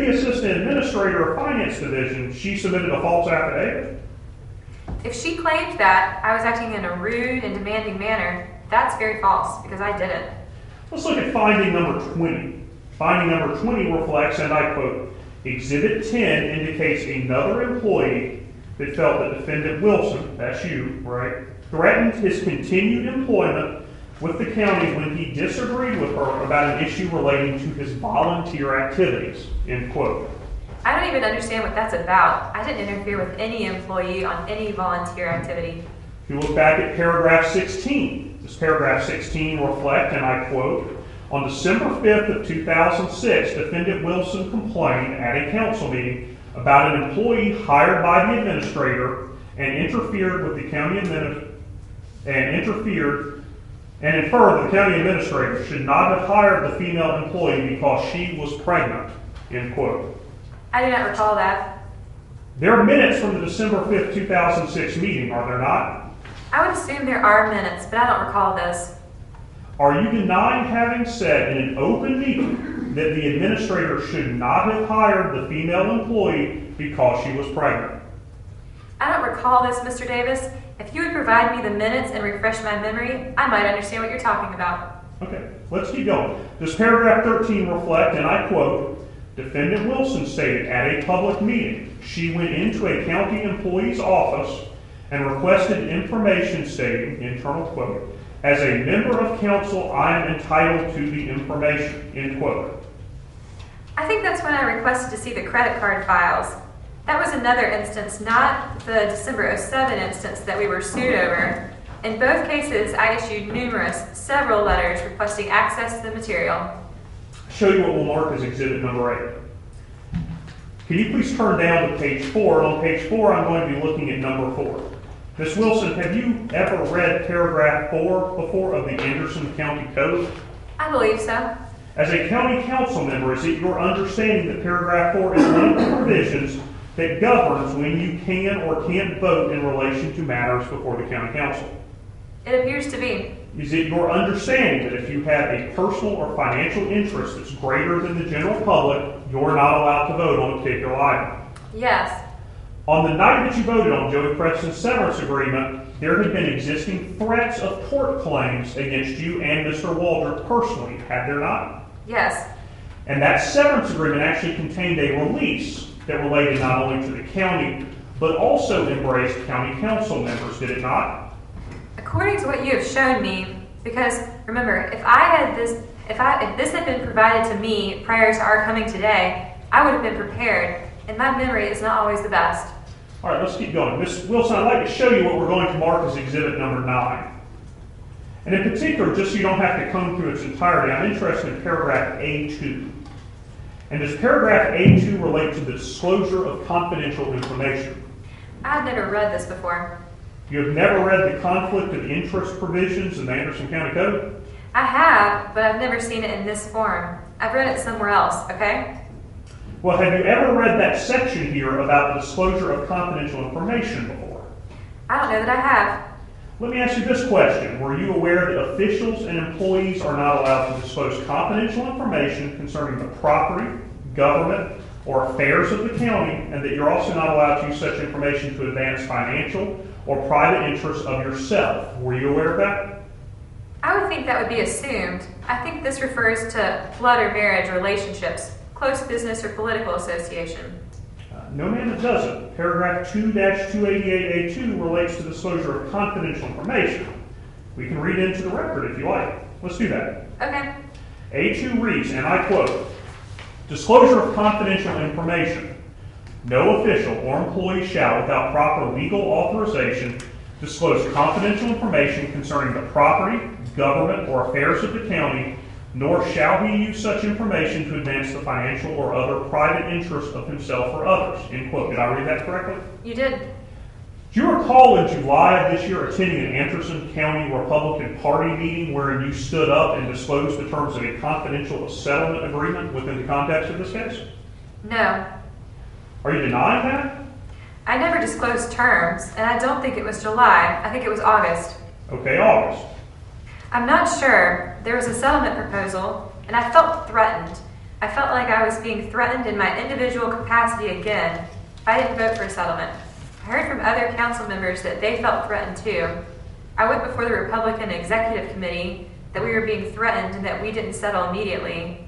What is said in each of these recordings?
the assistant administrator of finance division, she submitted a false affidavit? If she claimed that I was acting in a rude and demanding manner, that's very false, because I didn't. Let's look at finding number 20. Finding number 20 reflects, and I quote, Exhibit 10 indicates another employee that felt that Defendant Wilson, that's you, right, threatened his continued employment with the county when he disagreed with her about an issue relating to his volunteer activities, end quote. I don't even understand what that's about. I didn't interfere with any employee on any volunteer activity. If you look back at paragraph 16, this paragraph 16 reflects, and I quote, on December 5th of 2006, Defendant Wilson complained at a council meeting about an employee hired by the administrator and interfered with the county and inferred the county administrator should not have hired the female employee because she was pregnant, end quote. I do not recall that. There are minutes from the December 5th, 2006 meeting, are there not? I would assume there are minutes, but I don't recall this. Are you denying having said in an open meeting that the administrator should not have hired the female employee because she was pregnant? I don't recall this, Mr. Davis. If you would provide me the minutes and refresh my memory, I might understand what you're talking about. Okay, let's keep going. Does paragraph 13 reflect, and I quote, Defendant Wilson stated at a public meeting she went into a county employee's office and requested information stating, internal quote, as a member of council, I am entitled to the information, end quote. I think that's when I requested to see the credit card files. That was another instance, not the December 07 instance that we were sued over. In both cases, I issued several letters requesting access to the material. I'll show you what we'll mark as exhibit number 8. Can you please turn down to page 4? On page 4, I'm going to be looking at number 4. Ms. Wilson, have you ever read paragraph 4 before of the Anderson County Code? I believe so. As a county council member, is it your understanding that paragraph 4 is one of the provisions that governs when you can or can't vote in relation to matters before the county council? It appears to be. Is it your understanding that if you have a personal or financial interest that's greater than the general public, you're not allowed to vote on a particular item? Yes. On the night that you voted on Joey Preston's severance agreement, there had been existing threats of tort claims against you and Mr. Waldrop personally, had there not? Yes. And that severance agreement actually contained a release that related not only to the county, but also embraced county council members, did it not? According to what you have shown me, because remember, if this had been provided to me prior to our coming today, I would have been prepared, and my memory is not always the best. All right, let's keep going. Ms. Wilson, I'd like to show you what we're going to mark as exhibit number 9. And in particular, just so you don't have to comb through its entirety, I'm interested in paragraph A2. And does paragraph A2 relate to the disclosure of confidential information? I've never read this before. You have never read the conflict of interest provisions in the Anderson County Code? I have, but I've never seen it in this form. I've read it somewhere else, okay? Well, have you ever read that section here about the disclosure of confidential information before? I don't know that I have. Let me ask you this question. Were you aware that officials and employees are not allowed to disclose confidential information concerning the property, government, or affairs of the county, and that you're also not allowed to use such information to advance financial or private interests of yourself? Were you aware of that? I would think that would be assumed. I think this refers to blood or marriage relationships, close business or political association. No, ma'am, it doesn't. Paragraph 2-288A2 relates to disclosure of confidential information. We can read into the record if you like. Let's do that. Okay. A2 reads, and I quote, disclosure of confidential information. No official or employee shall, without proper legal authorization, disclose confidential information concerning the property, government, or affairs of the county, nor shall he use such information to advance the financial or other private interests of himself or others. End quote. Did I read that correctly? You did. Do you recall in July of this year attending an Anderson County Republican Party meeting wherein you stood up and disclosed the terms of a confidential settlement agreement within the context of this case? No. Are you denying that? I never disclosed terms, and I don't think it was July. I think it was August. Okay, August. I'm not sure. There was a settlement proposal, and I felt threatened. I felt like I was being threatened in my individual capacity again if I didn't vote for a settlement. I heard from other council members that they felt threatened too. I went before the Republican Executive Committee that we were being threatened and that we didn't settle immediately.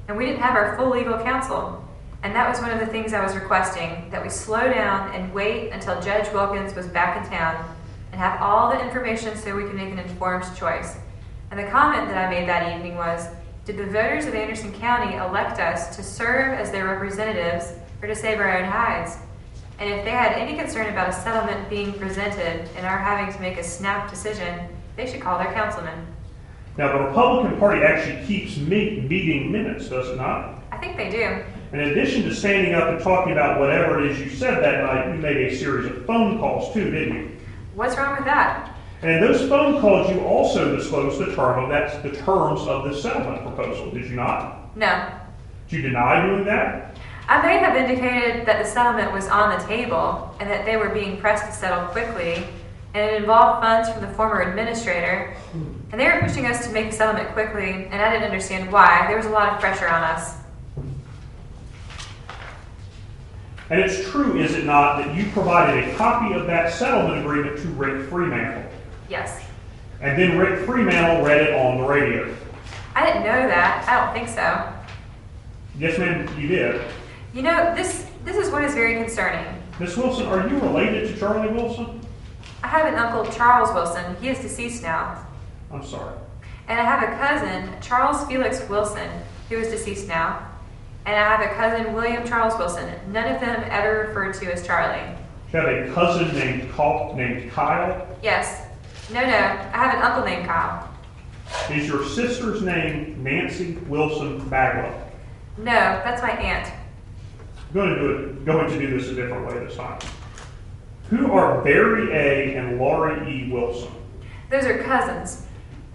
And we didn't have our full legal counsel. And that was one of the things I was requesting, that we slow down and wait until Judge Wilkins was back in town and have all the information so we can make an informed choice. And the comment that I made that evening was, did the voters of Anderson County elect us to serve as their representatives or to save our own hides? And if they had any concern about a settlement being presented and our having to make a snap decision, they should call their councilman. Now, the Republican Party actually keeps meeting minutes, does it not? I think they do. In addition to standing up and talking about whatever it is you said that night, you made a series of phone calls too, didn't you? What's wrong with that? And in those phone calls, you also disclosed the terms of the settlement proposal, did you not? No. Did you deny doing that? I may have indicated that the settlement was on the table and that they were being pressed to settle quickly, and it involved funds from the former administrator, and they were pushing us to make a settlement quickly, and I didn't understand why. There was a lot of pressure on us. And it's true, is it not, that you provided a copy of that settlement agreement to Rick Fremantle? Yes. And then Rick Fremantle read it on the radio? I didn't know that. I don't think so. Yes, ma'am, you did. You know, this is what is very concerning. Miss Wilson, are you related to Charlie Wilson? I have an uncle, Charles Wilson. He is deceased now. I'm sorry. And I have a cousin, Charles Felix Wilson, who is deceased now. And I have a cousin, William Charles Wilson. None of them ever referred to as Charlie. You have a cousin named Kyle? Yes. No, I have an uncle named Kyle. Is your sister's name Nancy Wilson Bagwell? No, that's my aunt. I'm going to do this a different way this time. Who are Barry A. and Laurie E. Wilson? Those are cousins.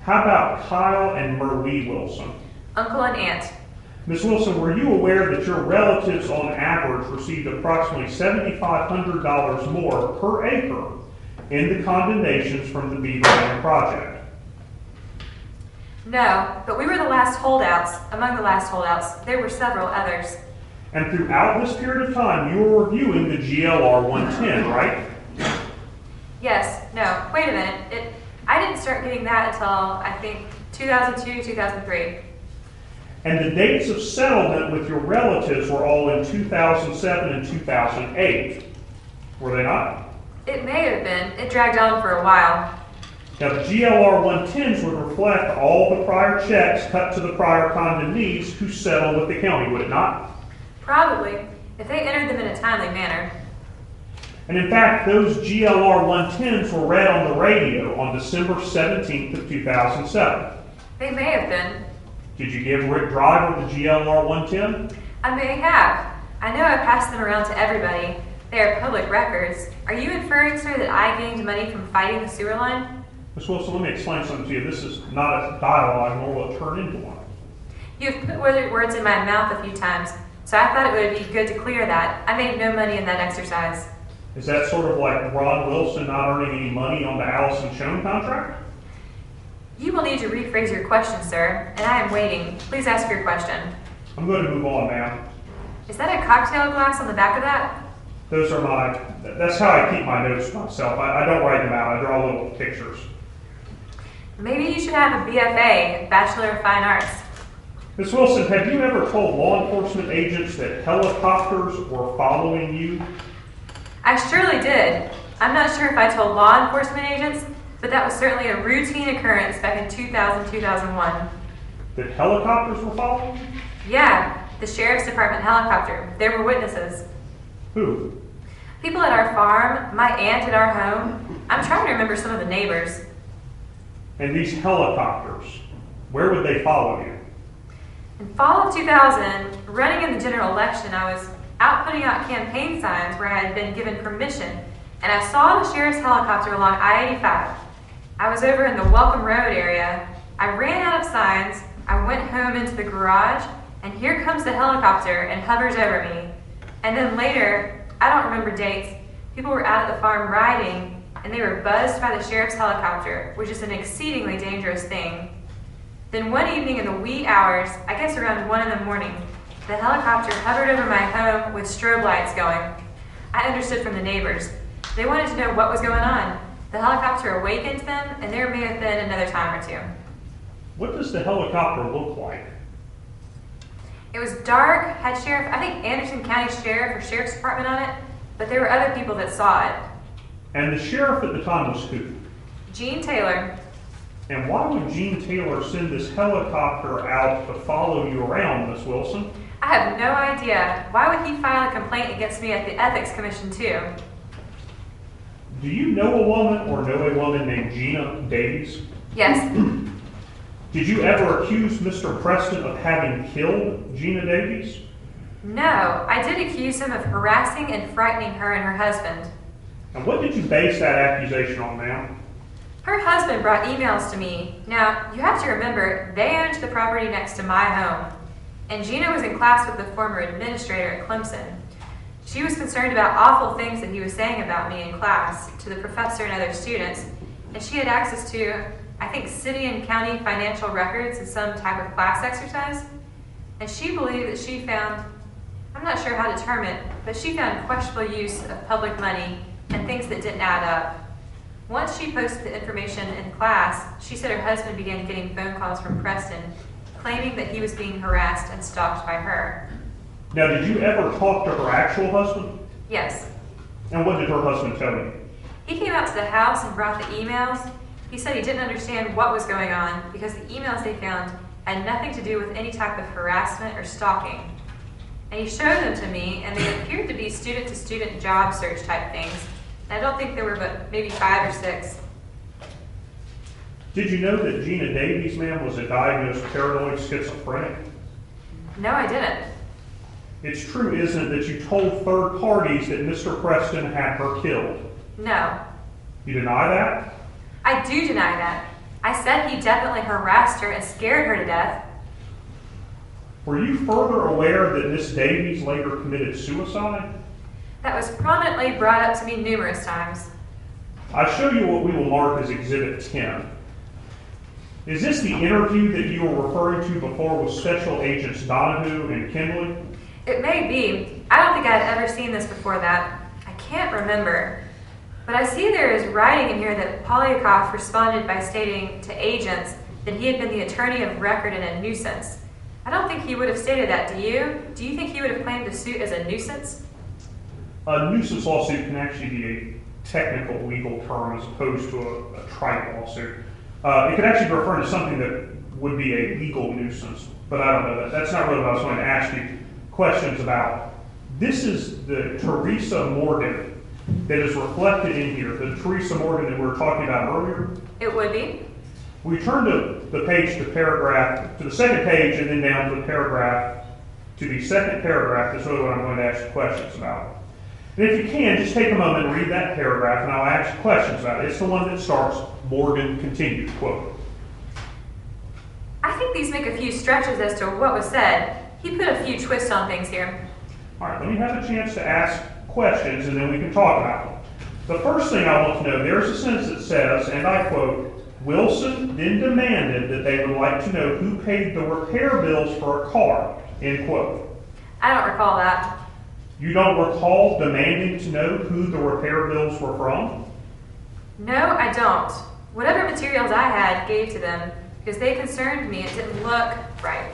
How about Kyle and Merle Wilson? Uncle and aunt. Ms. Wilson, were you aware that your relatives on average received approximately $7,500 more per acre in the condemnations from the Beaver Dam project? No, but we were the last holdouts. Among the last holdouts, there were several others. And throughout this period of time, you were reviewing the GLR 110, right? Yes. No. Wait a minute. I didn't start getting that until, I think, 2002, 2003. And the dates of settlement with your relatives were all in 2007 and 2008. Were they not? It may have been. It dragged on for a while. Now, the GLR 110s would reflect all the prior checks cut to the prior condemnees who settled with the county, would it not? Probably, if they entered them in a timely manner. And in fact, those GLR 110s were read on the radio on December 17th of 2007. They may have been. Did you give Rick Driver the GLR 110? I may have. I know I passed them around to everybody. They are public records. Are you inferring, sir, that I gained money from fighting the sewer line? Ms. Wilson, let me explain something to you. This is not a dialogue, nor will it turn into one. You have put words in my mouth a few times, so I thought it would be good to clear that. I made no money in that exercise. Is that sort of like Ron Wilson not earning any money on the Allison Schoen contract? You will need to rephrase your question, sir, and I am waiting. Please ask your question. I'm going to move on, ma'am. Is that a cocktail glass on the back of that? That's how I keep my notes myself. I don't write them out. I draw little pictures. Maybe you should have a BFA, Bachelor of Fine Arts. Ms. Wilson, have you ever told law enforcement agents that helicopters were following you? I surely did. I'm not sure if I told law enforcement agents, but that was certainly a routine occurrence back in 2000, 2001. That helicopters were following you? Yeah, the Sheriff's Department helicopter. There were witnesses. Who? People at our farm, my aunt at our home. I'm trying to remember some of the neighbors. And these helicopters, where would they follow you? In fall of 2000, running in the general election, I was out putting out campaign signs where I had been given permission, and I saw the sheriff's helicopter along I-85. I was over in the Welcome Road area. I ran out of signs, I went home into the garage, and here comes the helicopter and hovers over me. And then later, I don't remember dates, people were out at the farm riding, and they were buzzed by the sheriff's helicopter, which is an exceedingly dangerous thing. Then one evening in the wee hours, I guess around 1 in the morning, The helicopter hovered over my home with strobe lights going. I understood from the neighbors. They wanted to know what was going on. The helicopter awakened them, and there may have been another time or two. What does the helicopter look like? It was dark, had I think Anderson County Sheriff or Sheriff's Department on it, but there were other people that saw it. And the sheriff at the time was who? Gene Taylor. And why would Gene Taylor send this helicopter out to follow you around, Miss Wilson? I have no idea. Why would he file a complaint against me at the Ethics Commission too? Do you know a woman or know a woman named Gina Davies? Yes. Did you ever accuse Mr. Preston of having killed Gina Davies? No, I did accuse him of harassing and frightening her and her husband. And what did you base that accusation on, ma'am? Her husband brought emails to me. Now, you have to remember, they owned the property next to my home. And Gina was in class with the former administrator at Clemson. She was concerned about awful things that he was saying about me in class to the professor and other students. And she had access to, I think, city and county financial records in some type of class exercise. And she believed that she found, I'm not sure how to term it, but she found questionable use of public money and things that didn't add up. Once she posted the information in class, she said her husband began getting phone calls from Preston, claiming that he was being harassed and stalked by her. Now, did you ever talk to her actual husband? Yes. And what did her husband tell you? He came out to the house and brought the emails. He said he didn't understand what was going on because the emails they found had nothing to do with any type of harassment or stalking. And he showed them to me, and they appeared to be student-to-student job search type things. And I don't think there were but maybe 5 or 6. Did you know that Gina Davies, ma'am, was a diagnosed paranoid schizophrenic? No, I didn't. It's true, isn't it, that you told third parties that Mr. Preston had her killed? No. You deny that? I do deny that. I said he definitely harassed her and scared her to death. Were you further aware that Miss Davies later committed suicide? That was prominently brought up to me numerous times. I show you what we will mark as Exhibit 10. Is this the interview that you were referring to before with Special Agents Donahue and Kindley? It may be. I don't think I had ever seen this before that. I can't remember. But I see there is writing in here that Polyakov responded by stating to agents that he had been the attorney of record and a nuisance. I don't think he would have stated that, do you? Do you think he would have claimed the suit as a nuisance? A nuisance lawsuit can actually be a technical legal term as opposed to a trite lawsuit. It could actually be referring to something that would be a legal nuisance, but I don't know. That's not really what I was going to ask you questions about. This is the Teresa Morgan that is reflected in here, the Teresa Morgan that we were talking about earlier. It would be. We turn to the page, to paragraph, to the second page, and then down to the paragraph, to the second paragraph. That's really what I'm going to ask you questions about. And if you can, just take a moment and read that paragraph, and I'll ask you questions about it. It's the one that starts, Morgan continued, quote. I think these make a few stretches as to what was said. He put a few twists on things here. All right, let me have a chance to ask questions, and then we can talk about them. The first thing I want to know, there's a sentence that says, and I quote, Wilson then demanded that they would like to know who paid the repair bills for a car, end quote. I don't recall that. You don't recall demanding to know who the repair bills were from? No, I don't. Whatever materials I had gave to them because they concerned me. It didn't look right.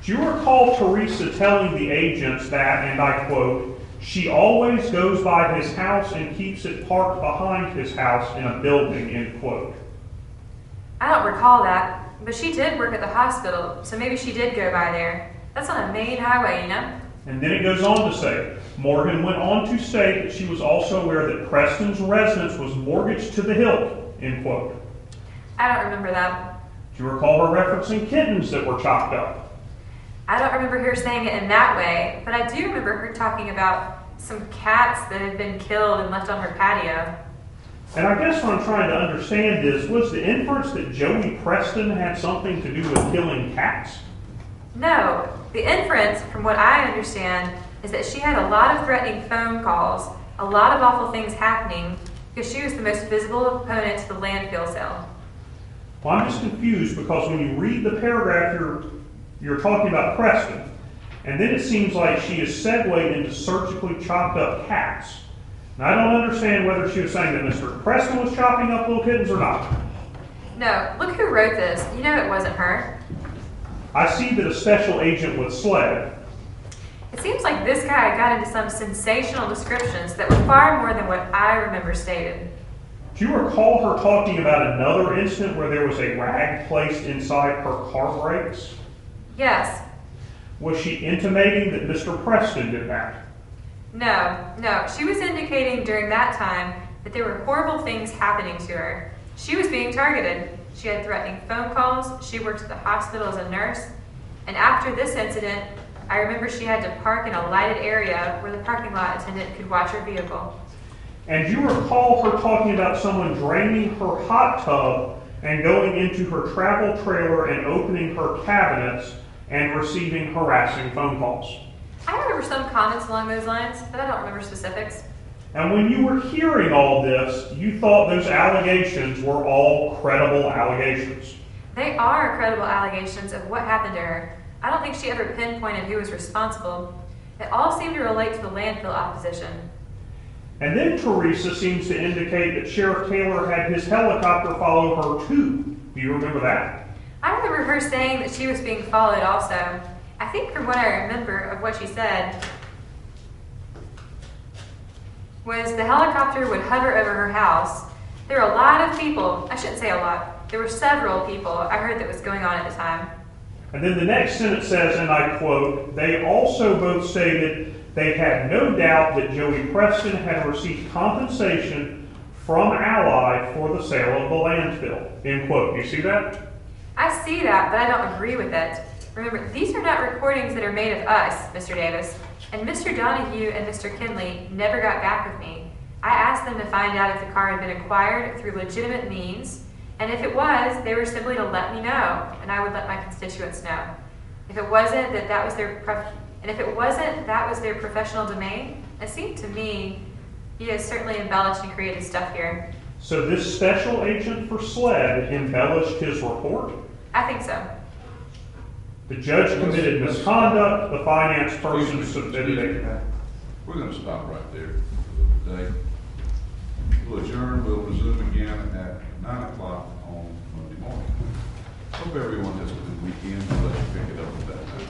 Do you recall Teresa telling the agents that, and I quote, she always goes by his house and keeps it parked behind his house in a building, end quote? I don't recall that, but she did work at the hospital, so maybe she did go by there. That's on a main highway, you know? And then it goes on to say, Morgan went on to state that she was also aware that Preston's residence was mortgaged to the hilt, end quote. I don't remember that. Do you recall her referencing kittens that were chopped up? I don't remember her saying it in that way, but I do remember her talking about some cats that had been killed and left on her patio. And I guess what I'm trying to understand is, was the inference that Joey Preston had something to do with killing cats? No, the inference, from what I understand, is that she had a lot of threatening phone calls, a lot of awful things happening, because she was the most visible opponent to the landfill sale. Well, I'm just confused because when you read the paragraph you're talking about Preston, And then it seems like she is segued into surgically chopped up cats. Now, I don't understand whether she was saying that Mr. Preston was chopping up little kittens or not. No, look who wrote this. You know it wasn't her. I see that a special agent with SLED. It seems like this guy got into some sensational descriptions that were far more than what I remember stated. Do you recall her talking about another incident where there was a rag placed inside her car brakes? Yes. Was she intimating that Mr. Preston did that? No. She was indicating during that time that there were horrible things happening to her. She was being targeted. She had threatening phone calls. She worked at the hospital as a nurse. And after this incident, I remember she had to park in a lighted area where the parking lot attendant could watch her vehicle. And you recall her talking about someone draining her hot tub and going into her travel trailer and opening her cabinets and receiving harassing phone calls. I remember some comments along those lines, but I don't remember specifics. And when you were hearing all this, you thought those allegations were all credible allegations. They are credible allegations of what happened to her. I don't think she ever pinpointed who was responsible. It all seemed to relate to the landfill opposition. And then Teresa seems to indicate that Sheriff Taylor had his helicopter follow her too. Do you remember that? I remember her saying that she was being followed also. I think from what I remember of what she said was the helicopter would hover over her house. There were a lot of people, I shouldn't say a lot, there were several people I heard that was going on at the time. And then the next sentence says, and I quote, they also both stated they had no doubt that Joey Preston had received compensation from Ally for the sale of the landfill. End quote. You see that? I see that, but I don't agree with it. Remember, these are not recordings that are made of us, Mr. Davis, and Mr. Donahue and Mr. Kinley never got back with me. I asked them to find out if the car had been acquired through legitimate means, and if it was, they were simply to let me know, and I would let my constituents know. If it wasn't, that was their professional domain. It seemed to me he has certainly embellished and created stuff here. So this special agent for SLED embellished his report? I think so. The judge committed misconduct, the finance person submitted a... We're going to stop right there for the day. We'll adjourn. We'll resume again at 9 o'clock on Monday morning. Hope everyone has a good weekend. We'll let you pick it up at that time.